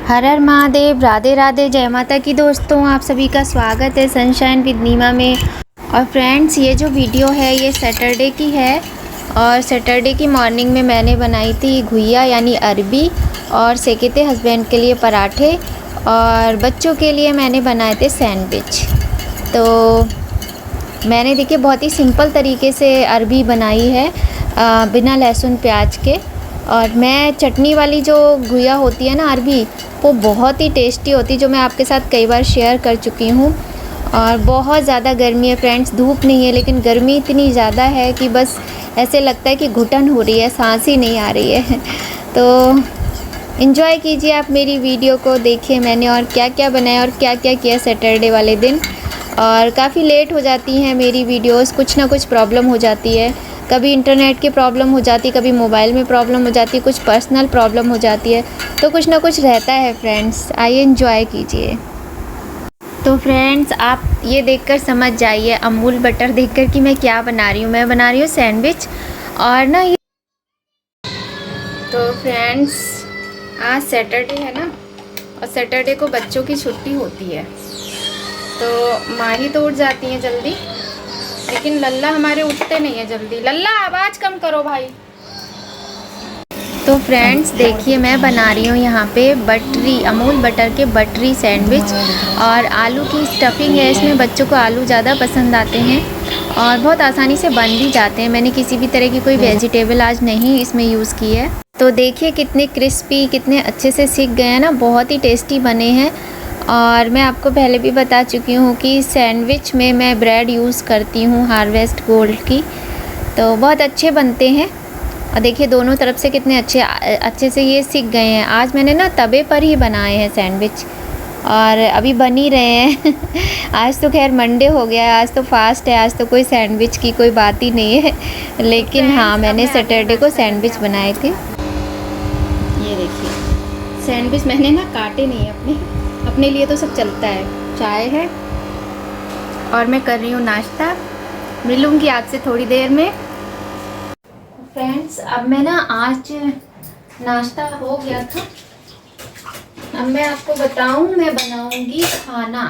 हर हर महादेव, राधे राधे, जय माता की। दोस्तों आप सभी का स्वागत है सनशाइन विद नीमा में। और फ्रेंड्स, ये जो वीडियो है ये सैटरडे की है और सैटरडे की मॉर्निंग में मैंने बनाई थी घुइया यानी अरबी, और सेके थे हस्बैंड के लिए पराठे, और बच्चों के लिए मैंने बनाए थे सैंडविच। तो मैंने देखिए बहुत ही सिंपल तरीके से अरबी बनाई है बिना लहसुन प्याज के। और मैं चटनी वाली जो घुइया होती है ना अरबी, वो बहुत ही टेस्टी होती है, जो मैं आपके साथ कई बार शेयर कर चुकी हूँ। और बहुत ज़्यादा गर्मी है फ्रेंड्स, धूप नहीं है लेकिन गर्मी इतनी ज़्यादा है कि बस ऐसे लगता है कि घुटन हो रही है, सांस ही नहीं आ रही है। तो इन्जॉय कीजिए आप मेरी वीडियो को, देखिए मैंने और क्या क्या बनाया और क्या क्या किया सैटरडे वाले दिन। और काफ़ी लेट हो जाती हैं मेरी वीडियोस, कुछ ना कुछ प्रॉब्लम हो जाती है, कभी इंटरनेट की प्रॉब्लम हो जाती है, कभी मोबाइल में प्रॉब्लम हो जाती है, कुछ पर्सनल प्रॉब्लम हो जाती है, तो कुछ ना कुछ रहता है फ्रेंड्स। आइए एंजॉय कीजिए। तो फ्रेंड्स आप ये देखकर समझ जाइए, अमूल बटर देखकर कि मैं क्या बना रही हूँ। मैं बना रही हूँ सैंडविच। और ना ये तो फ्रेंड्स आज सैटरडे है ना, और सैटरडे को बच्चों की छुट्टी होती है, तो माँ ही तो उठ जाती हैं जल्दी, लेकिन लल्ला हमारे उठते नहीं है जल्दी। लल्ला आवाज़ कम करो भाई। तो फ्रेंड्स देखिए मैं बना रही हूँ यहाँ पे बटरी, अमूल बटर के बटरी सैंडविच, और आलू की स्टफिंग है इसमें। बच्चों को आलू ज़्यादा पसंद आते हैं और बहुत आसानी से बन भी जाते हैं। मैंने किसी भी तरह की कोई वेजिटेबल आज नहीं इसमें यूज़ की है। तो देखिए कितने क्रिस्पी, कितने अच्छे से सिक गए हैं ना, बहुत ही टेस्टी बने हैं। और मैं आपको पहले भी बता चुकी हूँ कि सैंडविच में मैं ब्रेड यूज़ करती हूँ हार्वेस्ट गोल्ड की, तो बहुत अच्छे बनते हैं। और देखिए दोनों तरफ से कितने अच्छे से ये सिक गए हैं। आज मैंने ना तवे पर ही बनाए हैं सैंडविच, और अभी बन ही रहे हैं। आज तो खैर मंडे हो गया है, आज तो फास्ट है, आज तो कोई सैंडविच की कोई बात ही नहीं है। लेकिन हाँ, मैंने सैटरडे को सैंडविच बनाए थे। ये देखिए सैंडविच मैंने ना काटे नहीं अपने लिए, तो सब चलता है। चाय है और मैं कर रही हूँ नाश्ता। मिलूँगी आपसे थोड़ी देर में। फ्रेंड्स अब मैं ना, आज नाश्ता हो गया था, अब मैं आपको बताऊं मैं बनाऊंगी खाना।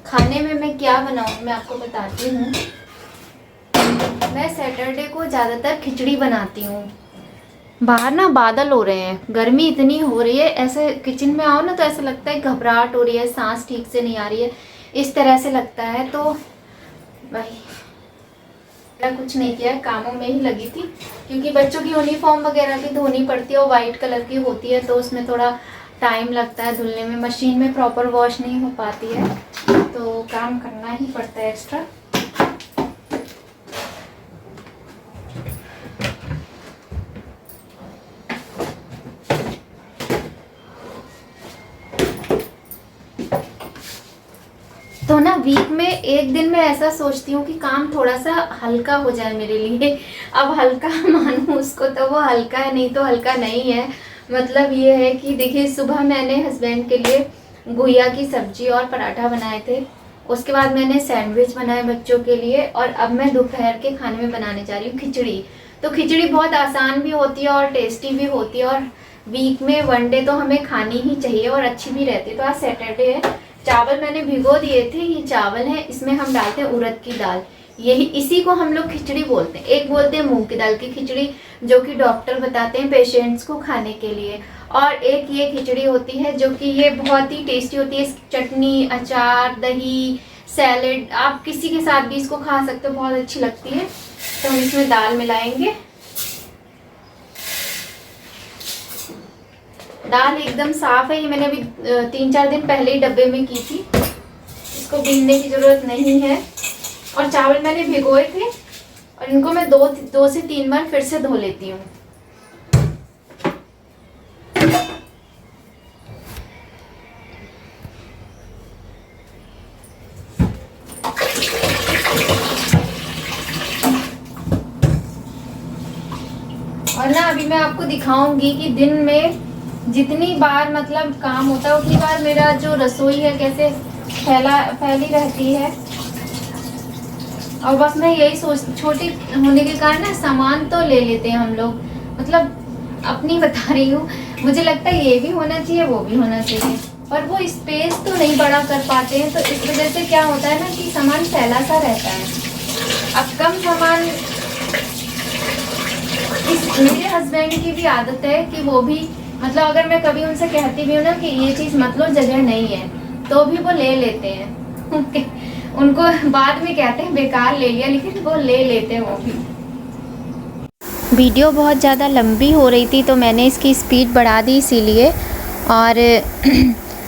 खाने में मैं क्या बनाऊं मैं आपको बताती हूँ। मैं सैटरडे को ज़्यादातर खिचड़ी बनाती हूँ। बाहर ना बादल हो रहे हैं, गर्मी इतनी हो रही है, ऐसे किचन में आओ ना तो ऐसा लगता है घबराहट हो रही है, सांस ठीक से नहीं आ रही है, इस तरह से लगता है। तो भाई कुछ नहीं किया, कामों में ही लगी थी, क्योंकि बच्चों की यूनिफॉर्म वगैरह भी धोनी पड़ती है, वो वाइट कलर की होती है, तो उसमें थोड़ा टाइम लगता है धुलने में, मशीन में प्रॉपर वॉश नहीं हो पाती है, तो काम करना ही पड़ता है एक्स्ट्रा। तो ना वीक में एक दिन मैं ऐसा सोचती हूँ कि काम थोड़ा सा हल्का हो जाए मेरे लिए। अब हल्का मानूँ उसको तो वो हल्का है, नहीं तो हल्का नहीं है। मतलब ये है कि देखिए सुबह मैंने हस्बैंड के लिए घुइया की सब्जी और पराठा बनाए थे, उसके बाद मैंने सैंडविच बनाए बच्चों के लिए, और अब मैं दोपहर के खाने में बनाने जा रही हूँ खिचड़ी। तो खिचड़ी बहुत आसान भी होती है और टेस्टी भी होती है, और वीक में वन डे तो हमें खानी ही चाहिए और अच्छी भी रहती है। तो आज सैटरडे है, चावल मैंने भिगो दिए थे, ये चावल है, इसमें हम डालते हैं उड़द की दाल, यही इसी को हम लोग खिचड़ी बोलते हैं। एक बोलते हैं मूंग की दाल की खिचड़ी, जो कि डॉक्टर बताते हैं पेशेंट्स को खाने के लिए, और एक ये खिचड़ी होती है जो कि ये बहुत ही टेस्टी होती है। चटनी, अचार, दही, सैलेड, आप किसी के साथ भी इसको खा सकते हो, बहुत अच्छी लगती है। तो हम इसमें दाल मिलाएंगे। दाल एकदम साफ है, ये मैंने अभी 3-4 दिन पहले ही डब्बे में की थी, इसको भीगने की जरूरत नहीं है। और चावल मैंने भिगोए थे और इनको मैं 2 से 3 बार फिर से धो लेती हूँ। और ना अभी मैं आपको दिखाऊंगी कि दिन में जितनी बार मतलब काम होता है उतनी बार मेरा जो रसोई है कैसे फैली रहती है। और बस मैं यही छोटी होने के कारण ना सामान तो ले लेते हैं हम लोग, मतलब अपनी बता रही हूँ, मुझे लगता है ये भी होना चाहिए, वो भी होना चाहिए, और वो स्पेस तो नहीं बड़ा कर पाते हैं, तो इस वजह से क्या होता है ना कि सामान फैला सा रहता है। अब कम सामान, मेरे हस्बैंड की भी आदत है कि वो भी मतलब अगर मैं कभी उनसे कहती भी हूँ ना कि ये चीज़ मत लो, जगह नहीं है, तो भी वो ले लेते हैं। उनको बाद में कहते हैं बेकार ले लिया, लेकिन वो ले लेते हैं वो भी। वीडियो बहुत ज़्यादा लंबी हो रही थी तो मैंने इसकी स्पीड बढ़ा दी इसीलिए। और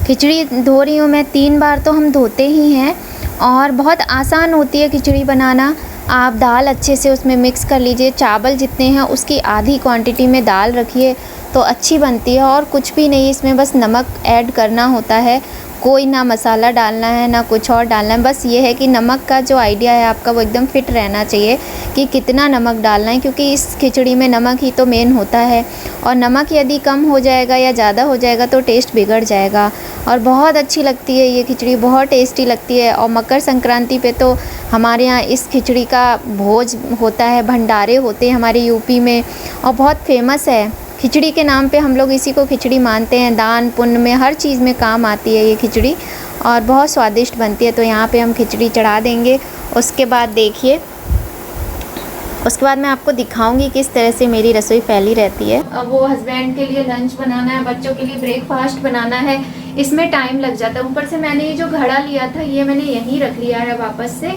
खिचड़ी धो रही हूँ मैं, 3 बार तो हम धोते ही हैं, और बहुत आसान होती है खिचड़ी बनाना। आप दाल अच्छे से उसमें मिक्स कर लीजिए, चावल जितने हैं उसकी आधी क्वांटिटी में दाल रखिए तो अच्छी बनती है। और कुछ भी नहीं, इसमें बस नमक ऐड करना होता है, कोई ना मसाला डालना है ना कुछ और डालना है। बस ये है कि नमक का जो आइडिया है आपका वो एकदम फिट रहना चाहिए कि कितना नमक डालना है, क्योंकि इस खिचड़ी में नमक ही तो मेन होता है। और नमक यदि कम हो जाएगा या ज़्यादा हो जाएगा तो टेस्ट बिगड़ जाएगा। और बहुत अच्छी लगती है ये खिचड़ी, बहुत टेस्टी लगती है। और मकर संक्रांति पे तो हमारे यहाँ इस खिचड़ी का भोज होता है, भंडारे होते हैं हमारे यूपी में, और बहुत फेमस है। खिचड़ी के नाम पे हम लोग इसी को खिचड़ी मानते हैं, दान पुण्य में हर चीज़ में काम आती है ये खिचड़ी, और बहुत स्वादिष्ट बनती है। तो यहाँ पे हम खिचड़ी चढ़ा देंगे। उसके बाद देखिए, उसके बाद मैं आपको दिखाऊंगी किस तरह से मेरी रसोई फैली रहती है। अब वो हस्बैंड के लिए लंच बनाना है, बच्चों के लिए ब्रेकफास्ट बनाना है, इसमें टाइम लग जाता है। ऊपर से मैंने ये जो घड़ा लिया था ये मैंने यहीं रख लिया है वापस से।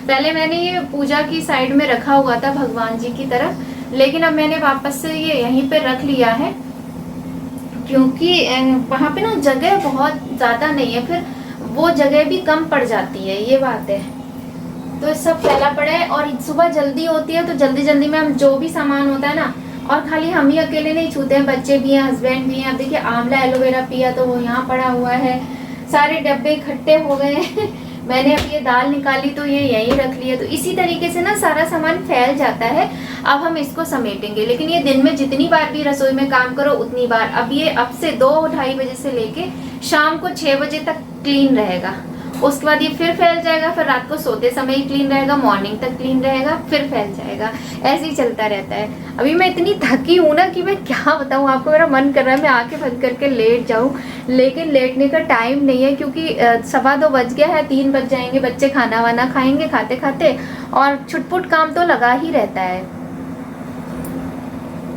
पहले मैंने ये पूजा की साइड में रखा हुआ था भगवान जी की तरफ, लेकिन अब मैंने वापस से ये यहीं पे रख लिया है, क्योंकि वहाँ पे ना जगह बहुत ज़्यादा नहीं है, फिर वो जगह भी कम पड़ जाती है, ये बात है। तो सब फैला पड़ा है, और सुबह जल्दी होती है तो जल्दी जल्दी में हम जो भी सामान होता है ना, और खाली हम ही अकेले नहीं छूते हैं, बच्चे भी हैं, हस्बैंड भी हैं। अब देखिए आंवला एलोवेरा पिया तो वो यहाँ पड़ा हुआ है, सारे डब्बे इकट्ठे हो गए हैं। मैंने अब ये दाल निकाली तो ये यहीं रख लिया। तो इसी तरीके से ना सारा सामान फैल जाता है। अब हम इसको समेटेंगे, लेकिन ये दिन में जितनी बार भी रसोई में काम करो उतनी बार। अब ये अब से 2-2:30 बजे से लेके शाम को 6 बजे तक क्लीन रहेगा। उसके बाद ये फिर फैल जाएगा, फिर रात को सोते समय ही क्लीन रहेगा, मॉर्निंग तक क्लीन रहेगा, फिर फैल जाएगा, ऐसे ही चलता रहता है। अभी मैं इतनी थकी हूँ ना कि मैं क्या बताऊँ आपको, मेरा मन कर रहा है मैं आंखें बंद करके लेट जाऊँ, लेकिन लेटने का टाइम नहीं है, क्योंकि 2:15 बज गया है, 3 बज जाएंगे, बच्चे खाना वाना खाएंगे खाते खाते, और छुटपुट काम तो लगा ही रहता है।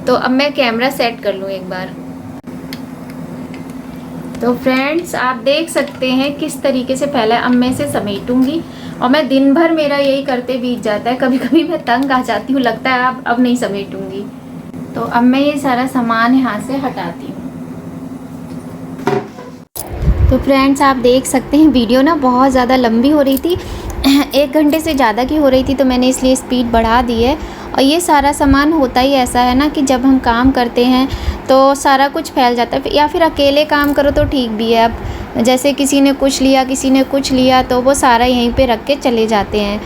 तो अब मैं कैमरा सेट कर लूँ एक बार। तो फ्रेंड्स आप देख सकते हैं किस तरीके से फैला है। अब मैं इसे समेटूंगी, और मैं दिन भर मेरा यही करते बीत जाता है, कभी कभी मैं तंग आ जाती हूँ, लगता है अब नहीं समेटूंगी। तो अब मैं ये सारा सामान यहाँ से हटाती हूँ। तो फ्रेंड्स आप देख सकते हैं वीडियो ना बहुत ज़्यादा लंबी हो रही थी, 1 घंटे से ज़्यादा की हो रही थी, तो मैंने इसलिए स्पीड बढ़ा दी है। और ये सारा सामान होता ही ऐसा है ना कि जब हम काम करते हैं तो सारा कुछ फैल जाता है, या फिर अकेले काम करो तो ठीक भी है। अब जैसे किसी ने कुछ लिया, किसी ने कुछ लिया, तो वो सारा यहीं पे रख के चले जाते हैं।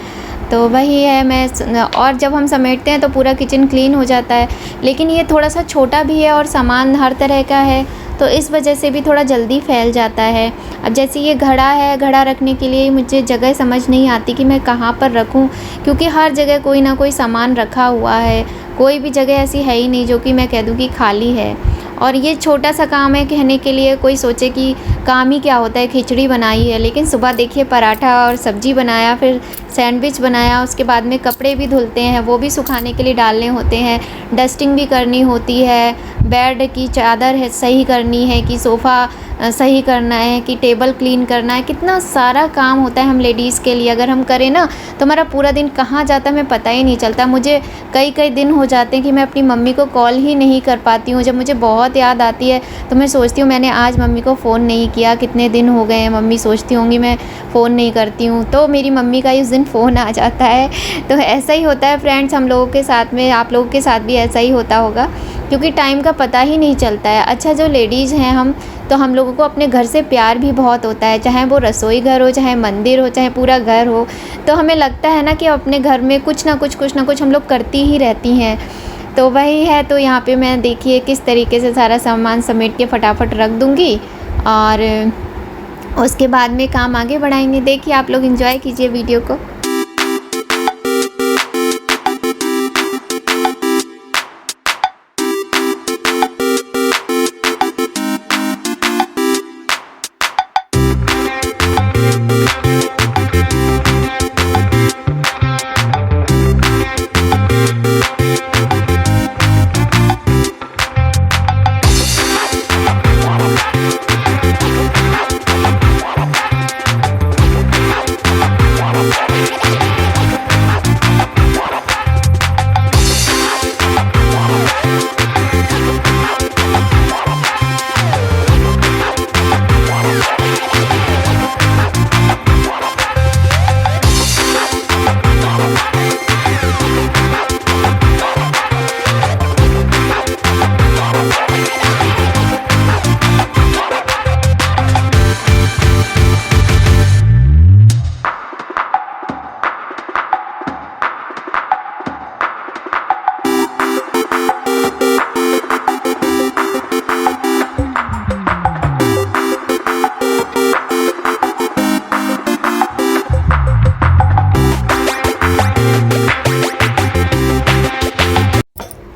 तो वही है और जब हम समेटते हैं तो पूरा किचन क्लीन हो जाता है। लेकिन ये थोड़ा सा छोटा भी है और सामान हर तरह का है, तो इस वजह से भी थोड़ा जल्दी फैल जाता है। अब जैसे ये घड़ा है, घड़ा रखने के लिए मुझे जगह समझ नहीं आती कि मैं कहाँ पर रखूँ, क्योंकि हर जगह कोई ना कोई सामान रखा हुआ है, कोई भी जगह ऐसी है ही नहीं जो कि मैं कह दूँ कि खाली है। और ये छोटा सा काम है कहने के लिए, कोई सोचे कि काम ही क्या होता है, खिचड़ी बनाई है, लेकिन सुबह देखिए पराठा और सब्ज़ी बनाया, फिर सैंडविच बनाया, उसके बाद में कपड़े भी धुलते हैं, वो भी सुखाने के लिए डालने होते हैं, डस्टिंग भी करनी होती है, बेड की चादर है सही करनी है, कि सोफ़ा सही करना है, कि टेबल क्लीन करना है, कितना सारा काम होता है हम लेडीज़ के लिए। अगर हम करें ना तो हमारा पूरा दिन कहाँ जाता है हमें पता ही नहीं चलता। मुझे कई दिन हो जाते हैं कि मैं अपनी मम्मी को कॉल ही नहीं कर पाती हूँ। जब मुझे बहुत याद आती है तो मैं सोचती हूँ मैंने आज मम्मी को फ़ोन नहीं किया, कितने दिन हो गए हैं, मम्मी सोचती होंगी मैं फ़ोन नहीं करती हूँ, तो मेरी मम्मी का उस दिन फ़ोन आ जाता है। तो ऐसा ही होता है फ्रेंड्स हम लोगों के साथ में, आप लोगों के साथ भी ऐसा ही होता होगा, क्योंकि टाइम का पता ही नहीं चलता है। अच्छा जो लेडीज़ हैं हम, तो हम लोगों को अपने घर से प्यार भी बहुत होता है, चाहे वो रसोई घर हो, चाहे मंदिर हो, चाहे पूरा घर हो, तो हमें लगता है ना कि अपने घर में कुछ ना कुछ हम लोग करती ही रहती हैं। तो वही है। तो यहाँ पे मैं देखिए किस तरीके से सारा सामान समेट के फटाफट रख दूँगी, और उसके बाद में काम आगे बढ़ाएंगे। देखिए आप लोग एंजॉय कीजिए वीडियो को।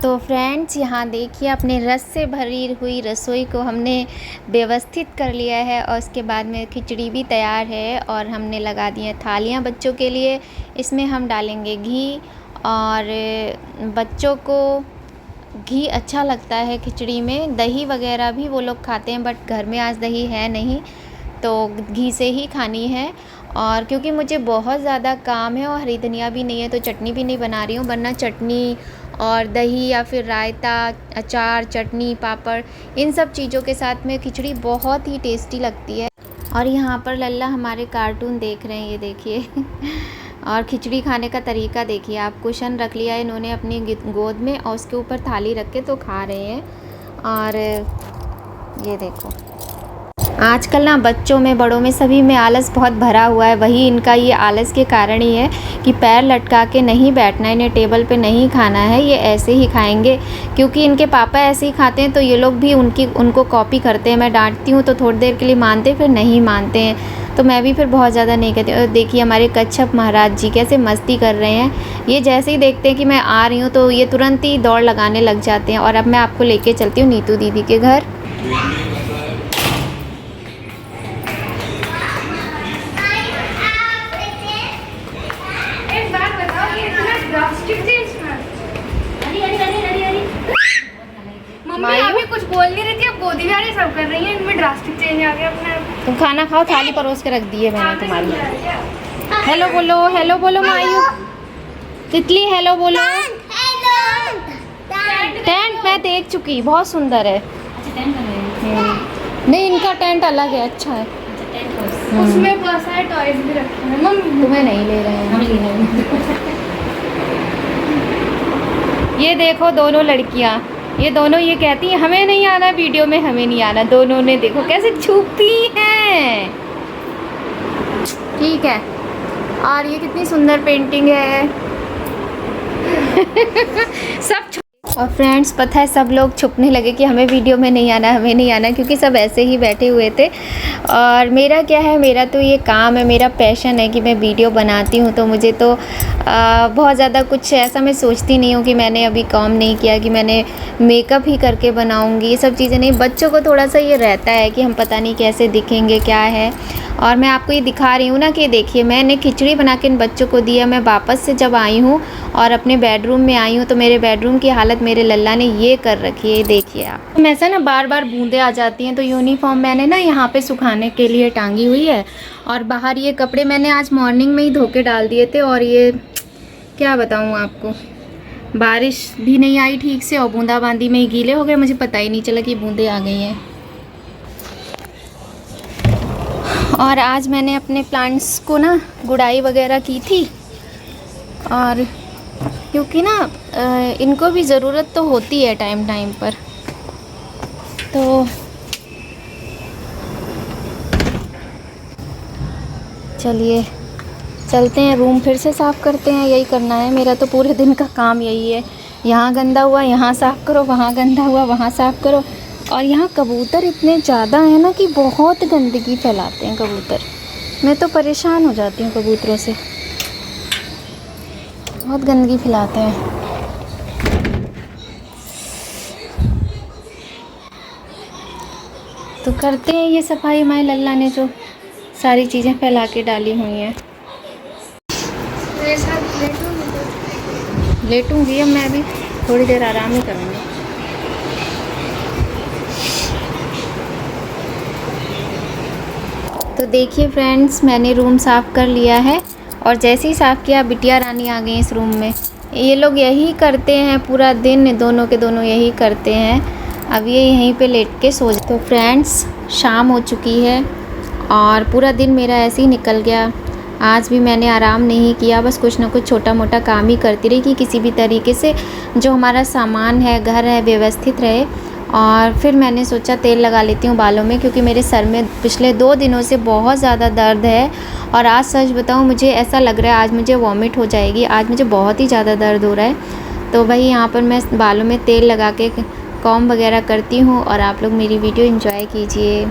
तो फ्रेंड्स यहाँ देखिए अपने रस से भरी हुई रसोई को हमने व्यवस्थित कर लिया है और उसके बाद में खिचड़ी भी तैयार है और हमने लगा दी हैं थालियाँ बच्चों के लिए। इसमें हम डालेंगे घी और बच्चों को घी अच्छा लगता है खिचड़ी में। दही वगैरह भी वो लोग खाते हैं बट घर में आज दही है नहीं तो घी से ही खानी है। और क्योंकि मुझे बहुत ज़्यादा काम है और हरी धनिया भी नहीं है तो चटनी भी नहीं बना रही हूँ, वरना चटनी और दही या फिर रायता, अचार, चटनी, पापड़, इन सब चीज़ों के साथ में खिचड़ी बहुत ही टेस्टी लगती है। और यहाँ पर लल्ला हमारे कार्टून देख रहे हैं, ये देखिए और खिचड़ी खाने का तरीका देखिए आप। कुशन रख लिया है इन्होंने अपनी गोद में और उसके ऊपर थाली रख के तो खा रहे हैं। और ये देखो आजकल ना बच्चों में, बड़ों में, सभी में आलस बहुत भरा हुआ है। वही इनका ये आलस के कारण ही है कि पैर लटका के नहीं बैठना, इन्हें टेबल पे नहीं खाना है, ये ऐसे ही खाएंगे। क्योंकि इनके पापा ऐसे ही खाते हैं तो ये लोग भी उनको कॉपी करते हैं। मैं डांटती हूँ तो थोड़ी देर के लिए मानते, फिर नहीं मानते हैं तो मैं भी फिर बहुत ज़्यादा नहीं कहती। और देखिए हमारे कच्छप महाराज जी कैसे मस्ती कर रहे हैं। ये जैसे ही देखते हैं कि मैं आ रही हूँ तो ये तुरंत ही दौड़ लगाने लग जाते हैं। और अब मैं आपको लेके चलती हूँ नीतू दीदी के घर। मम्मी अभी कुछ बोल नहीं रही थी, अब गोदी में आ रही सब कर रही हैं, इनमें ड्रास्टिक चेंज आ गया अपना। तुम खाना खाओ, थाली परोस के रख दी है मैंने तुम्हारी। हेलो बोलो, हेलो बोलो मायू, तितली हेलो बोलो। टेंट मैं देख चुकी, बहुत सुंदर है। नहीं इनका टेंट अलग है, अच्छा है। उसमें बहुत सारे टॉयज भी रखे हैं मम्मी। तुम्हें नहीं ले रहे हैं, हम ले रहे हैं। ये देखो दोनों लड़कियां, ये दोनों ये कहती हैं हमें नहीं आना वीडियो में, हमें नहीं आना। दोनों ने देखो कैसे छुपी हैं। ठीक है। और ये कितनी सुंदर पेंटिंग है। सब और फ्रेंड्स पता है सब लोग छुपने लगे कि हमें वीडियो में नहीं आना, हमें नहीं आना, क्योंकि सब ऐसे ही बैठे हुए थे। और मेरा क्या है, मेरा तो ये काम है, मेरा पैशन है कि मैं वीडियो बनाती हूँ। तो मुझे तो बहुत ज़्यादा कुछ ऐसा मैं सोचती नहीं हूँ कि मैंने अभी काम नहीं किया, कि मैंने मेकअप ही करके बनाऊँगी, ये सब चीज़ें नहीं। बच्चों को थोड़ा सा ये रहता है कि हम पता नहीं कैसे दिखेंगे, क्या है। और मैं आपको ये दिखा रही हूँ ना कि देखिए मैंने खिचड़ी बना के इन बच्चों को दिया। मैं वापस से जब आई हूँ और अपने बेडरूम में आई हूँ तो मेरे बेडरूम की हालत मेरे लल्ला ने ये कर रखी है, देखिए आप। तो ऐसा ना बार बार बूंदें आ जाती हैं तो यूनिफॉर्म मैंने ना यहाँ पे सुखाने के लिए टांगी हुई है। और बाहर ये कपड़े मैंने आज मॉर्निंग में ही धो के डाल दिए थे। और ये क्या बताऊँ आपको, बारिश भी नहीं आई ठीक से और बूंदाबांदी में ही गीले हो गए, मुझे पता ही नहीं चला कि बूंदें आ गई हैं। और आज मैंने अपने प्लांट्स को ना गुड़ाई वगैरह की थी। और क्योंकि ना इनको भी ज़रूरत तो होती है टाइम टाइम पर। तो चलिए चलते हैं, रूम फिर से साफ़ करते हैं। यही करना है मेरा तो, पूरे दिन का काम यही है। यहाँ गंदा हुआ यहाँ साफ़ करो, वहाँ गंदा हुआ वहाँ साफ़ करो। और यहाँ कबूतर इतने ज़्यादा हैं ना कि बहुत गंदगी फैलाते हैं कबूतर। मैं तो परेशान हो जाती हूँ कबूतरों से, बहुत गंदगी फैलाते हैं। तो करते हैं ये सफाई। हमारे लल्ला ने जो सारी चीज़ें फैला के डाली हुई हैं। लेटूंगी अब मैं भी, थोड़ी देर आराम ही करूँगी। तो देखिए फ्रेंड्स, मैंने रूम साफ़ कर लिया है और जैसे ही साफ़ किया बिटिया रानी आ गई इस रूम में। ये लोग यही करते हैं पूरा दिन, दोनों के दोनों यही करते हैं। अब ये यहीं पे लेट के सो जाते। तो फ्रेंड्स, शाम हो चुकी है और पूरा दिन मेरा ऐसे ही निकल गया। आज भी मैंने आराम नहीं किया, बस कुछ ना कुछ छोटा मोटा काम ही करती रही कि किसी भी तरीके से जो हमारा सामान है, घर है, व्यवस्थित रहे। और फिर मैंने सोचा तेल लगा लेती हूँ बालों में, क्योंकि मेरे सर में पिछले 2 दिनों से बहुत ज़्यादा दर्द है। और आज सच बताऊँ, मुझे ऐसा लग रहा है आज मुझे वॉमिट हो जाएगी। आज मुझे बहुत ही ज़्यादा दर्द हो रहा है। तो वही यहाँ पर मैं बालों में तेल लगा के कॉम्ब वगैरह करती हूँ और आप लोग मेरी वीडियो एंजॉय कीजिए।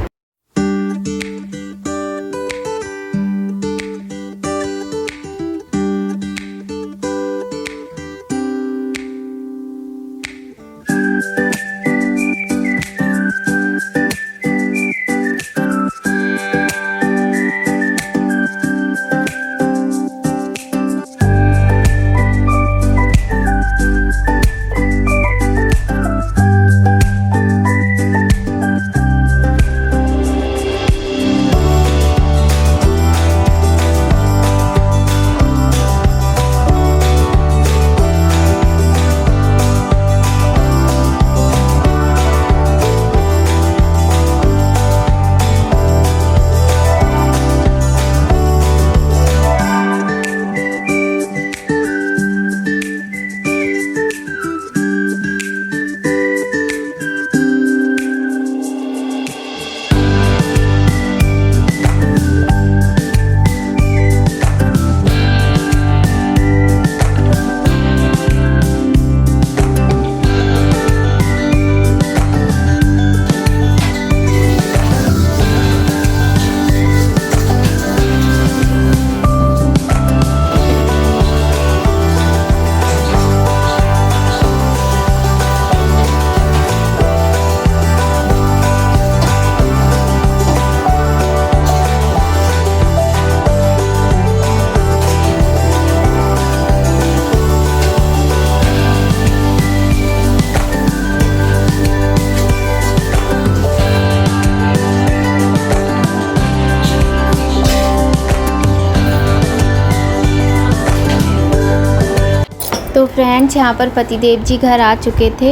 तो फ्रेंड्स, यहाँ पर पतिदेव जी घर आ चुके थे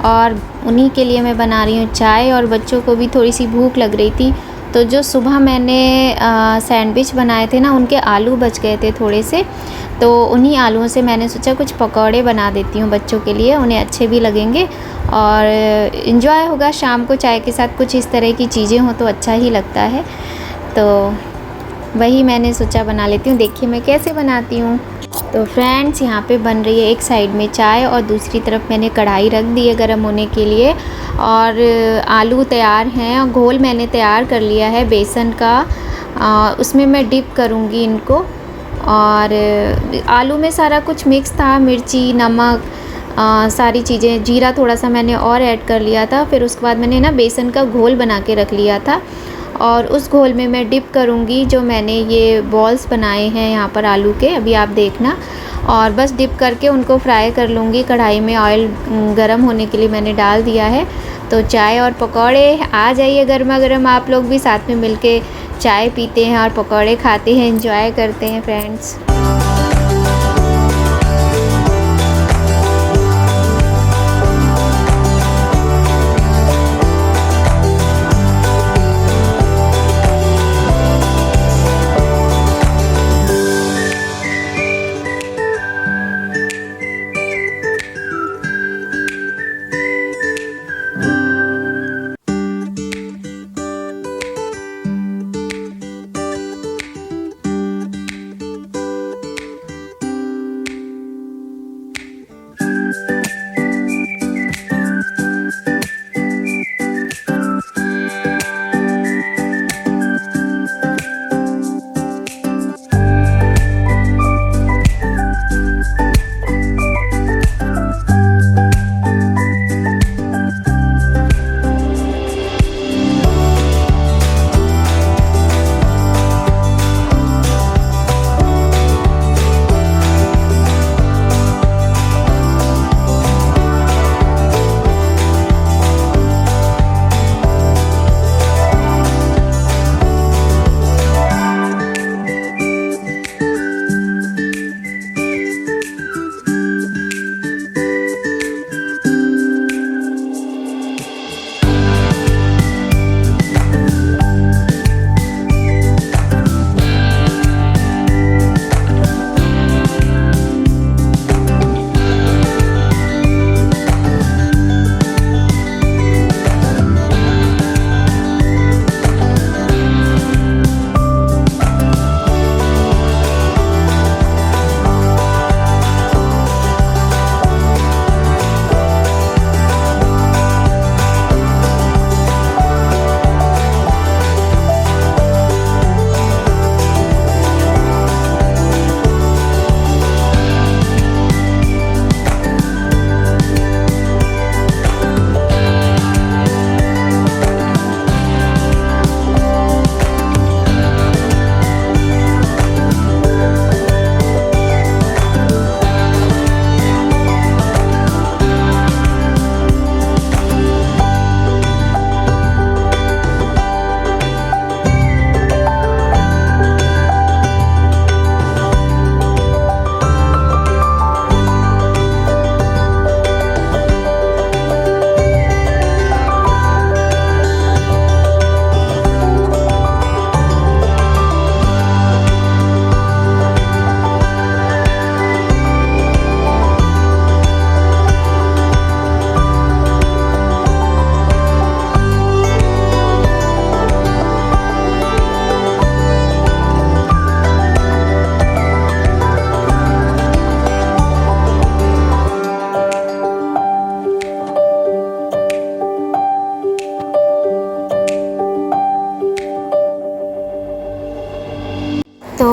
और उन्हीं के लिए मैं बना रही हूँ चाय। और बच्चों को भी थोड़ी सी भूख लग रही थी, तो जो सुबह मैंने सैंडविच बनाए थे ना, उनके आलू बच गए थे थोड़े से। तो उन्हीं आलूओं से मैंने सोचा कुछ पकौड़े बना देती हूँ बच्चों के लिए, उन्हें अच्छे भी लगेंगे और इन्जॉय होगा। शाम को चाय के साथ कुछ इस तरह की चीज़ें हों तो अच्छा ही लगता है। तो वही मैंने सोचा बना लेती हूँ। देखिए मैं कैसे बनाती हूँ। तो फ्रेंड्स, यहाँ पे बन रही है एक साइड में चाय और दूसरी तरफ मैंने कढ़ाई रख दी है गर्म होने के लिए। और आलू तैयार हैं और घोल मैंने तैयार कर लिया है बेसन का। उसमें मैं डिप करूँगी इनको। और आलू में सारा कुछ मिक्स था, मिर्ची, नमक, सारी चीज़ें, जीरा थोड़ा सा मैंने और ऐड कर लिया था। फिर उसके बाद मैंने ना बेसन का घोल बना के रख लिया था और उस घोल में मैं डिप करूँगी जो मैंने ये बॉल्स बनाए हैं यहाँ पर आलू के, अभी आप देखना। और बस डिप करके उनको फ्राई कर लूँगी कढ़ाई में। ऑयल गरम होने के लिए मैंने डाल दिया है। तो चाय और पकौड़े आ जाइए गर्मा गर्म, आप लोग भी साथ में मिलके चाय पीते हैं और पकौड़े खाते हैं, एंजॉय करते हैं फ्रेंड्स।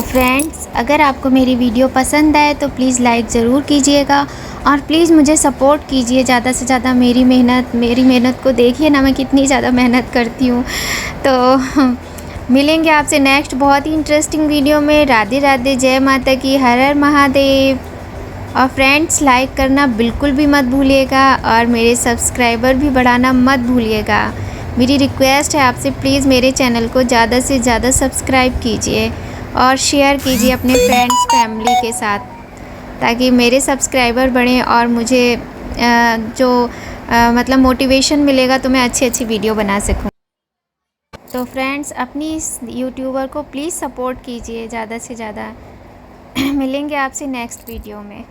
फ्रेंड्स, अगर आपको मेरी वीडियो पसंद आए तो प्लीज़ लाइक ज़रूर कीजिएगा और प्लीज़ मुझे सपोर्ट कीजिए ज़्यादा से ज़्यादा। मेरी मेहनत को देखिए ना, मैं कितनी ज़्यादा मेहनत करती हूँ। तो मिलेंगे आपसे नेक्स्ट बहुत ही इंटरेस्टिंग वीडियो में। राधे राधे, जय माता की, हर हर महादेव। और फ्रेंड्स, लाइक करना बिल्कुल भी मत भूलिएगा और मेरे सब्सक्राइबर भी बढ़ाना मत भूलिएगा। मेरी रिक्वेस्ट है आपसे, प्लीज़ मेरे चैनल को ज़्यादा से ज़्यादा सब्सक्राइब कीजिए और शेयर कीजिए अपने फ्रेंड्स फैमिली के साथ, ताकि मेरे सब्सक्राइबर बढ़ें और मुझे मतलब मोटिवेशन मिलेगा तो मैं अच्छी अच्छी वीडियो बना सकूँ। तो फ्रेंड्स, अपनी इस यूट्यूबर को प्लीज़ सपोर्ट कीजिए ज़्यादा से ज़्यादा। मिलेंगे आपसे नेक्स्ट वीडियो में।